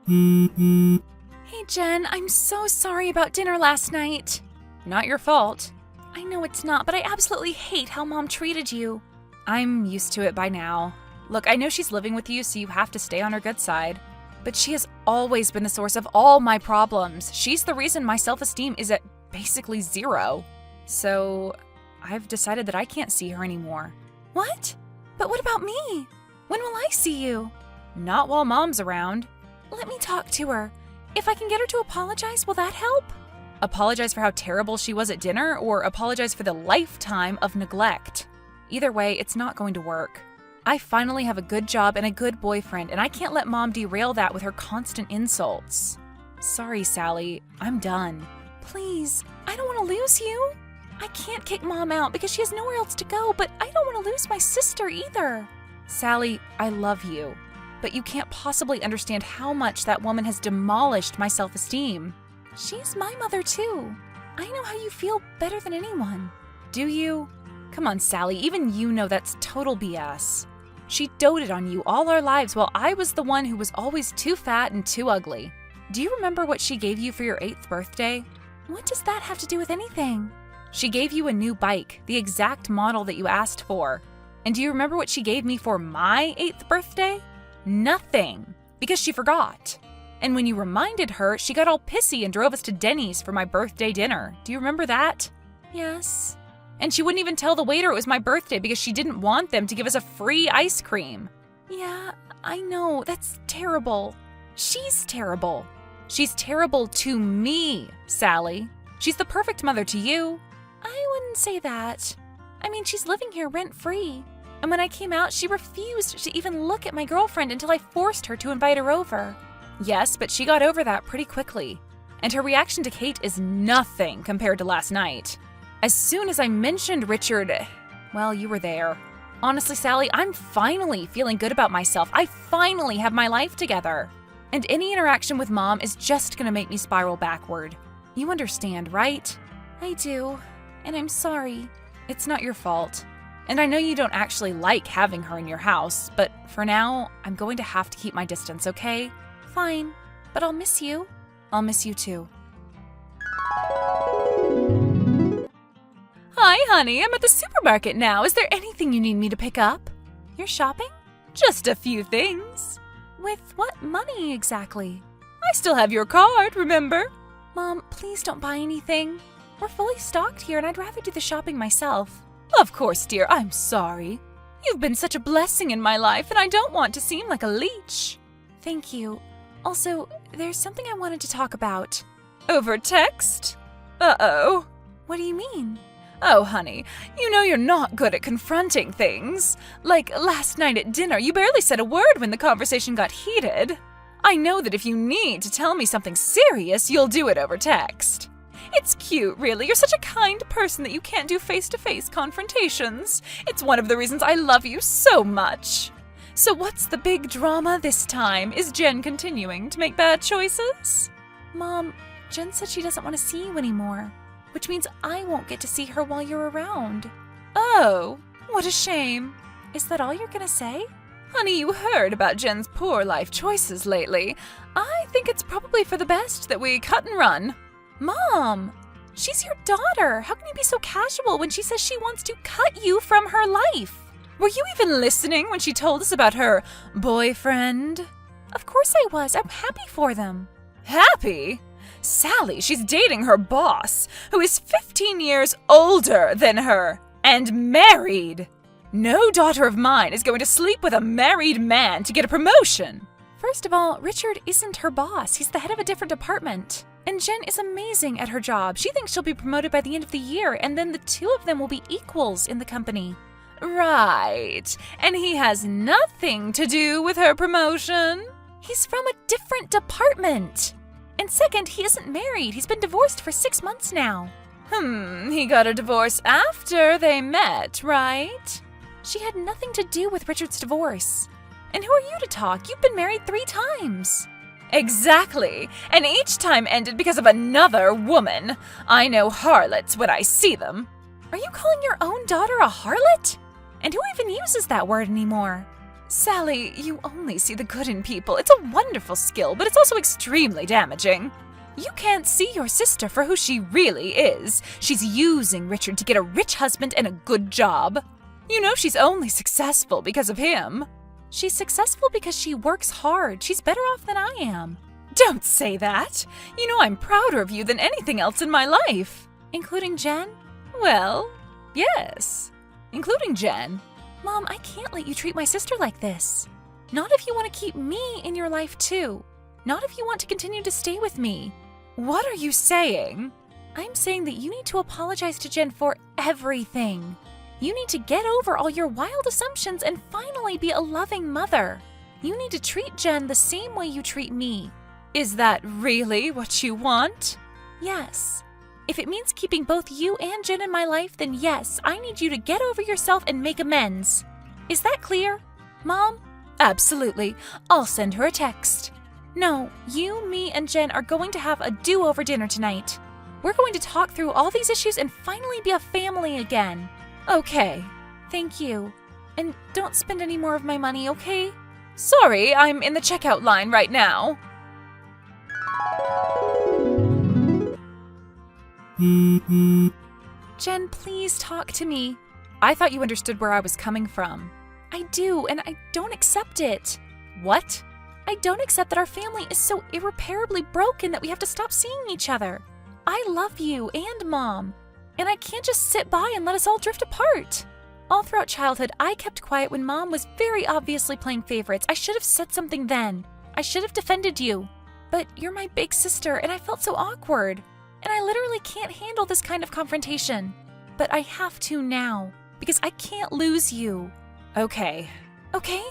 Hey Jen, I'm so sorry about dinner last night. Not your fault. I know it's not, but I absolutely hate how Mom treated you. I'm used to it by now. Look, I know she's living with you, so you have to stay on her good side. But she has always been the source of all my problems. She's the reason my self-esteem is at basically 0. So I've decided that I can't see her anymore. What? But what about me? When will I see you? Not while Mom's around. Let me talk to her. If I can get her to apologize, will that help? Apologize for how terrible she was at dinner, or apologize for the lifetime of neglect? Either way, it's not going to work. I finally have a good job and a good boyfriend, and I can't let Mom derail that with her constant insults. Sorry, Sally. I'm done. Please, I don't want to lose you. I can't kick Mom out because she has nowhere else to go, but I don't want to lose my sister either. Sally, I love you, but you can't possibly understand how much that woman has demolished my self-esteem. She's my mother too. I know how you feel better than anyone. Do you? Come on, Sally, even you know that's total BS. She doted on you all our lives while I was the one who was always too fat and too ugly. Do you remember what she gave you for your 8th birthday? What does that have to do with anything? She gave you a new bike, the exact model that you asked for. And do you remember what she gave me for my 8th birthday? Nothing, because she forgot. And when you reminded her, she got all pissy and drove us to Denny's for my birthday dinner. Do you remember that? Yes. And she wouldn't even tell the waiter it was my birthday because she didn't want them to give us a free ice cream. Yeah, I know. That's terrible. She's terrible. She's terrible to me, Sally. She's the perfect mother to you. I wouldn't say that. I mean, she's living here rent-free. And when I came out, she refused to even look at my girlfriend until I forced her to invite her over. Yes, but she got over that pretty quickly. And her reaction to Kate is nothing compared to last night. As soon as I mentioned Richard, well, you were there. Honestly, Sally, I'm finally feeling good about myself. I finally have my life together. And any interaction with Mom is just gonna make me spiral backward. You understand, right? I do. And I'm sorry. It's not your fault. And I know you don't actually like having her in your house, but for now, I'm going to have to keep my distance, okay? Fine. But I'll miss you. I'll miss you too. Hi, honey. I'm at the supermarket now. Is there anything you need me to pick up? You're shopping? Just a few things. With what money exactly? I still have your card, remember? Mom, please don't buy anything. We're fully stocked here and I'd rather do the shopping myself. Of course, dear. I'm sorry. You've been such a blessing in my life and I don't want to seem like a leech. Thank you. Also, there's something I wanted to talk about. Over text? Uh-oh. What do you mean? Oh, honey, you know you're not good at confronting things. Like last night at dinner, you barely said a word when the conversation got heated. I know that if you need to tell me something serious, you'll do it over text. It's cute, really. You're such a kind person that you can't do face-to-face confrontations. It's one of the reasons I love you so much. So what's the big drama this time? Is Jen continuing to make bad choices? Mom, Jen said she doesn't want to see you anymore, which means I won't get to see her while you're around. Oh, what a shame. Is that all you're gonna say? Honey, you heard about Jen's poor life choices lately. I think it's probably for the best that we cut and run. Mom, she's your daughter. How can you be so casual when she says she wants to cut you from her life? Were you even listening when she told us about her boyfriend? Of course I was. I'm happy for them. Happy? Sally, she's dating her boss, who is 15 years older than her, and married. No daughter of mine is going to sleep with a married man to get a promotion. First of all, Richard isn't her boss. He's the head of a different department. And Jen is amazing at her job. She thinks she'll be promoted by the end of the year, and then the two of them will be equals in the company. Right. And he has nothing to do with her promotion. He's from a different department. And second, he isn't married. He's been divorced for 6 months now. He got a divorce after they met, right? She had nothing to do with Richard's divorce. And who are you to talk? You've been married 3 times. Exactly. And each time ended because of another woman. I know harlots when I see them. Are you calling your own daughter a harlot? And who even uses that word anymore? Sally, you only see the good in people. It's a wonderful skill, but it's also extremely damaging. You can't see your sister for who she really is. She's using Richard to get a rich husband and a good job. You know she's only successful because of him. She's successful because she works hard. She's better off than I am. Don't say that. You know I'm prouder of you than anything else in my life. Including Jen? Well, yes. Including Jen. Mom, I can't let you treat my sister like this. Not if you want to keep me in your life too. Not if you want to continue to stay with me. What are you saying? I'm saying that you need to apologize to Jen for everything. You need to get over all your wild assumptions and finally be a loving mother. You need to treat Jen the same way you treat me. Is that really what you want? Yes. If it means keeping both you and Jen in my life, then yes, I need you to get over yourself and make amends. Is that clear? Mom? Absolutely. I'll send her a text. No, you, me, and Jen are going to have a do-over dinner tonight. We're going to talk through all these issues and finally be a family again. Okay. Thank you. And don't spend any more of my money, okay? Sorry, I'm in the checkout line right now. Jen, please talk to me. I thought you understood where I was coming from. I do, and I don't accept it. What? I don't accept that our family is so irreparably broken that we have to stop seeing each other. I love you and Mom, and I can't just sit by and let us all drift apart. All throughout childhood, I kept quiet when Mom was very obviously playing favorites. I should have said something then. I should have defended you. But you're my big sister, and I felt so awkward. And I literally can't handle this kind of confrontation. But I have to now, because I can't lose you. Okay. Okay?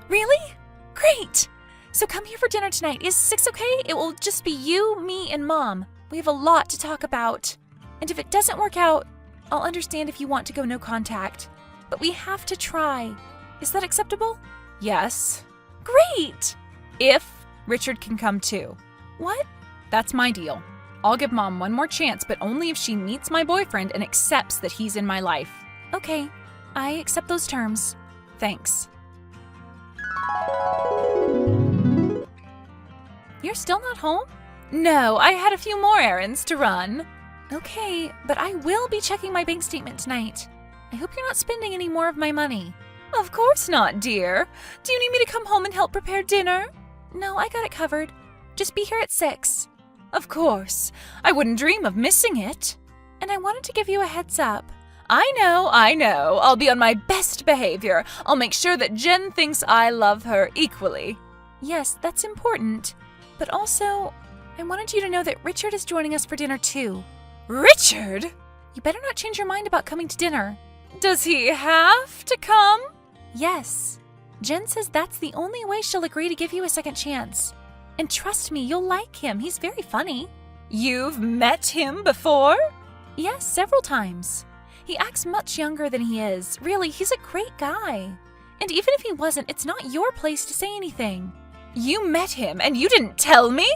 Really? Great! So come here for dinner tonight. Is 6 okay? It will just be you, me, and Mom. We have a lot to talk about. And if it doesn't work out, I'll understand if you want to go no contact. But we have to try. Is that acceptable? Yes. Great! If Richard can come too. What? That's my deal. I'll give Mom one more chance, but only if she meets my boyfriend and accepts that he's in my life. Okay, I accept those terms. Thanks. You're still not home? No, I had a few more errands to run. Okay, but I will be checking my bank statement tonight. I hope you're not spending any more of my money. Of course not, dear. Do you need me to come home and help prepare dinner? No, I got it covered. Just be here at 6. Of course. I wouldn't dream of missing it. And I wanted to give you a heads up. I know. I'll be on my best behavior. I'll make sure that Jen thinks I love her equally. Yes, that's important. But also, I wanted you to know that Richard is joining us for dinner too. Richard? You better not change your mind about coming to dinner. Does he have to come? Yes. Jen says that's the only way she'll agree to give you a second chance. And trust me, you'll like him. He's very funny. You've met him before? Yes, several times. He acts much younger than he is. Really, he's a great guy. And even if he wasn't, it's not your place to say anything. You met him and you didn't tell me?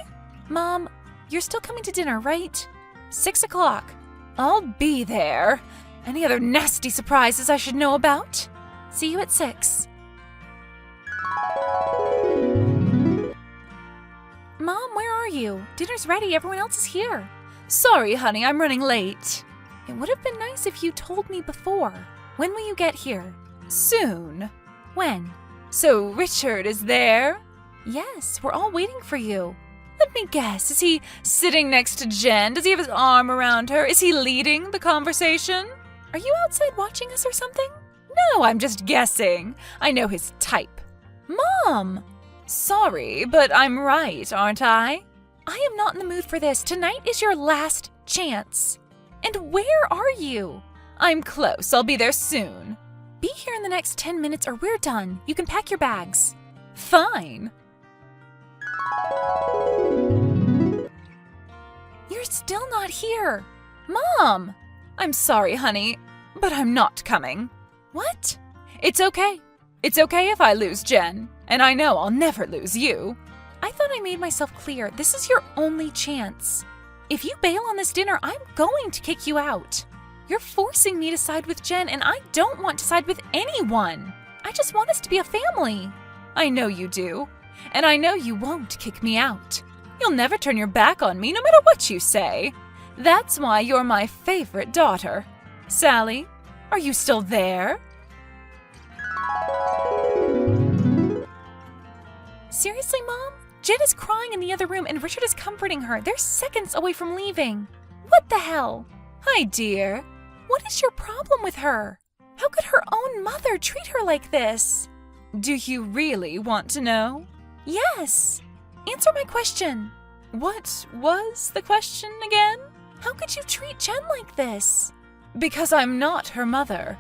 Mom, you're still coming to dinner, right? 6 o'clock. I'll be there. Any other nasty surprises I should know about? See you at 6. Mom, where are you? Dinner's ready. Everyone else is here. Sorry, honey, I'm running late. It would have been nice if you told me before. When will you get here? Soon. When? So Richard is there? Yes, we're all waiting for you. Let me guess, is he sitting next to Jen? Does he have his arm around her? Is he leading the conversation? Are you outside watching us or something? No, I'm just guessing. I know his type. Mom! Sorry, but I'm right, aren't I? I am not in the mood for this. Tonight is your last chance. And where are you? I'm close. I'll be there soon. Be here in the next 10 minutes or we're done. You can pack your bags. Fine. You're still not here. Mom! I'm sorry, honey, but I'm not coming. What? It's okay. It's okay if I lose Jen, and I know I'll never lose you. I thought I made myself clear. This is your only chance. If you bail on this dinner, I'm going to kick you out. You're forcing me to side with Jen, and I don't want to side with anyone. I I just want us to be a family. I know you do. And I know you won't kick me out. You'll never turn your back on me no matter what you say. That's why you're my favorite daughter. Sally, are you still there? Seriously, Mom? Jen is crying in the other room and Richard is comforting her. They're seconds away from leaving. What the hell? Hi, dear. What is your problem with her? How could her own mother treat her like this? Do you really want to know? Yes. Answer my question. What was the question again? How could you treat Jen like this? Because I'm not her mother.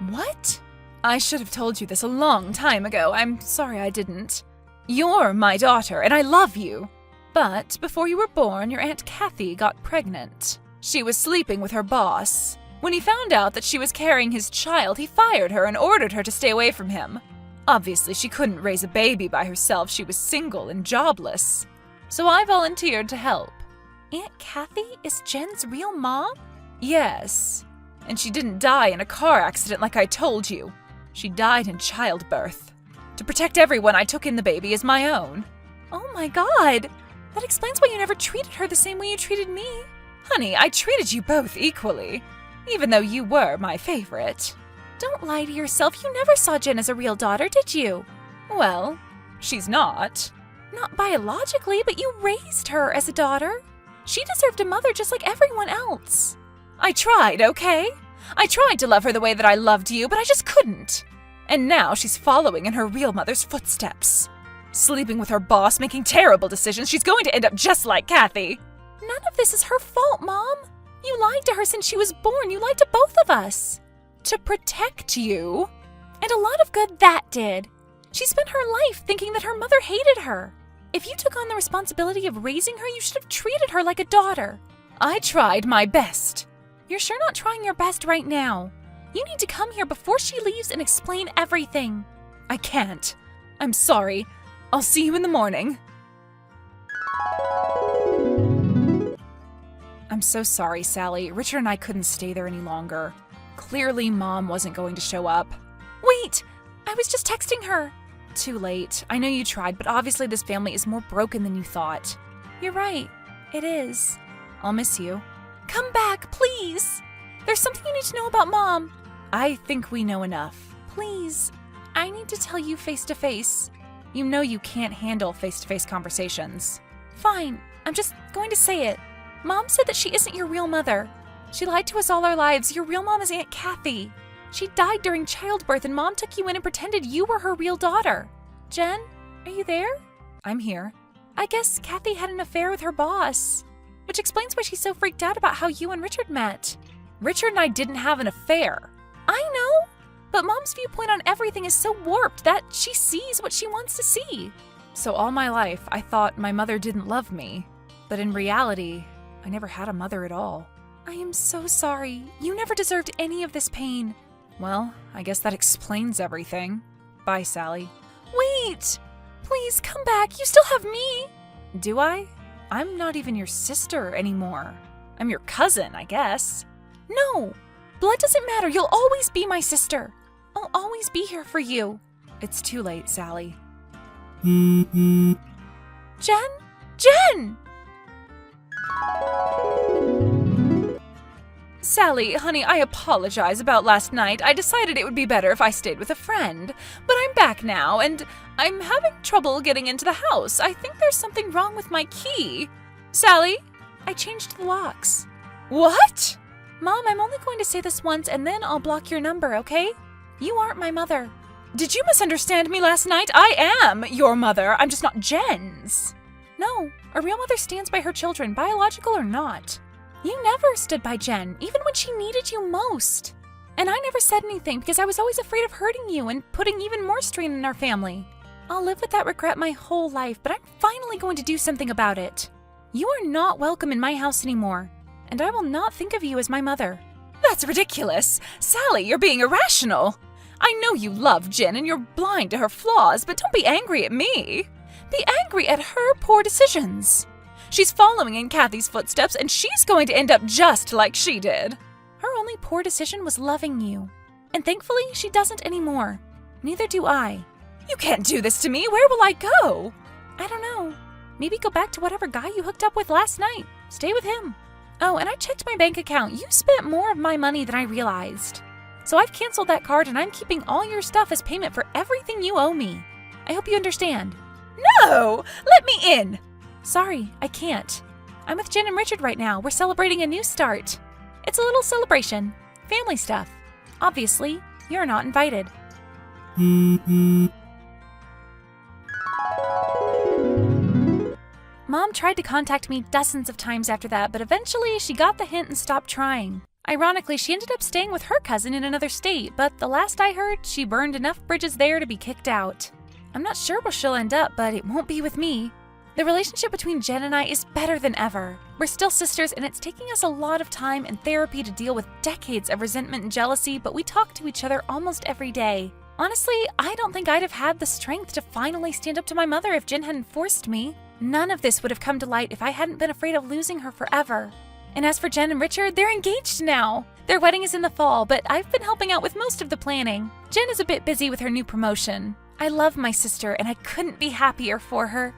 What? I should have told you this a long time ago. I'm sorry I didn't. You're my daughter, and I love you. But before you were born, your Aunt Kathy got pregnant. She was sleeping with her boss. When he found out that she was carrying his child, he fired her and ordered her to stay away from him. Obviously, she couldn't raise a baby by herself. She was single and jobless. So I volunteered to help. Aunt Kathy is Jen's real mom? Yes. And she didn't die in a car accident like I told you. She died in childbirth. To protect everyone, I took in the baby as my own. Oh my God. That explains why you never treated her the same way you treated me. Honey, I treated you both equally, even though you were my favorite. Don't lie to yourself. You never saw Jen as a real daughter, did you? Well, she's not. Not biologically, but you raised her as a daughter. She deserved a mother just like everyone else. I tried, okay? I tried to love her the way that I loved you, but I just couldn't. And now she's following in her real mother's footsteps. Sleeping with her boss, making terrible decisions. She's going to end up just like Kathy. None of this is her fault, Mom. You lied to her since she was born. You lied to both of us. To protect you. And a lot of good that did. She spent her life thinking that her mother hated her. If you took on the responsibility of raising her, you should have treated her like a daughter. I tried my best. You're sure not trying your best right now. You need to come here before she leaves and explain everything. I can't. I'm sorry. I'll see you in the morning. I'm so sorry, Sally. Richard and I couldn't stay there any longer. Clearly, Mom wasn't going to show up. Wait! I was just texting her. Too late. I know you tried, but obviously this family is more broken than you thought. You're right. It is. I'll miss you. Come back, please! There's something you need to know about Mom. I think we know enough. Please. I need to tell you face to face. You know you can't handle face-to-face conversations. Fine. I'm just going to say it. Mom said that she isn't your real mother. She lied to us all our lives. Your real mom is Aunt Kathy. She died during childbirth and Mom took you in and pretended you were her real daughter. Jen, are you there? I'm here. I guess Kathy had an affair with her boss, which explains why she's so freaked out about how you and Richard met. Richard and I didn't have an affair. I know, but Mom's viewpoint on everything is so warped that she sees what she wants to see. So all my life, I thought my mother didn't love me. But in reality, I never had a mother at all. I am so sorry. You never deserved any of this pain. Well, I guess that explains everything. Bye, Sally. Wait! Please, come back. You still have me. Do I? I'm not even your sister anymore. I'm your cousin, I guess. No! Blood doesn't matter. You'll always be my sister. I'll always be here for you. It's too late, Sally. Jen? Jen! Sally, honey, I apologize about last night. I decided it would be better if I stayed with a friend. But I'm back now, and I'm having trouble getting into the house. I think there's something wrong with my key. Sally, I changed the locks. What? Mom, I'm only going to say this once, and then I'll block your number, okay? You aren't my mother. Did you misunderstand me last night? I am your mother. I'm just not Jen's. No, a real mother stands by her children, biological or not. You never stood by Jen, even when she needed you most. And I never said anything because I was always afraid of hurting you and putting even more strain in our family. I'll live with that regret my whole life, but I'm finally going to do something about it. You are not welcome in my house anymore, and I will not think of you as my mother. That's ridiculous. Sally, you're being irrational. I know you love Jen and you're blind to her flaws, but don't be angry at me. Be angry at her poor decisions. She's following in Kathy's footsteps, and she's going to end up just like she did. Her only poor decision was loving you. And thankfully, she doesn't anymore. Neither do I. You can't do this to me. Where will I go? I don't know. Maybe go back to whatever guy you hooked up with last night. Stay with him. Oh, and I checked my bank account. You spent more of my money than I realized. So I've canceled that card and I'm keeping all your stuff as payment for everything you owe me. I hope you understand. No! Let me in! Sorry, I can't. I'm with Jen and Richard right now. We're celebrating a new start. It's a little celebration. Family stuff. Obviously, you're not invited. Mom tried to contact me dozens of times after that, but eventually she got the hint and stopped trying. Ironically, she ended up staying with her cousin in another state, but the last I heard, she burned enough bridges there to be kicked out. I'm not sure where she'll end up, but it won't be with me. The relationship between Jen and I is better than ever. We're still sisters, and it's taking us a lot of time and therapy to deal with decades of resentment and jealousy, but we talk to each other almost every day. Honestly, I don't think I'd have had the strength to finally stand up to my mother if Jen hadn't forced me. None of this would have come to light if I hadn't been afraid of losing her forever. And as for Jen and Richard, they're engaged now. Their wedding is in the fall, but I've been helping out with most of the planning. Jen is a bit busy with her new promotion. I love my sister, and I couldn't be happier for her.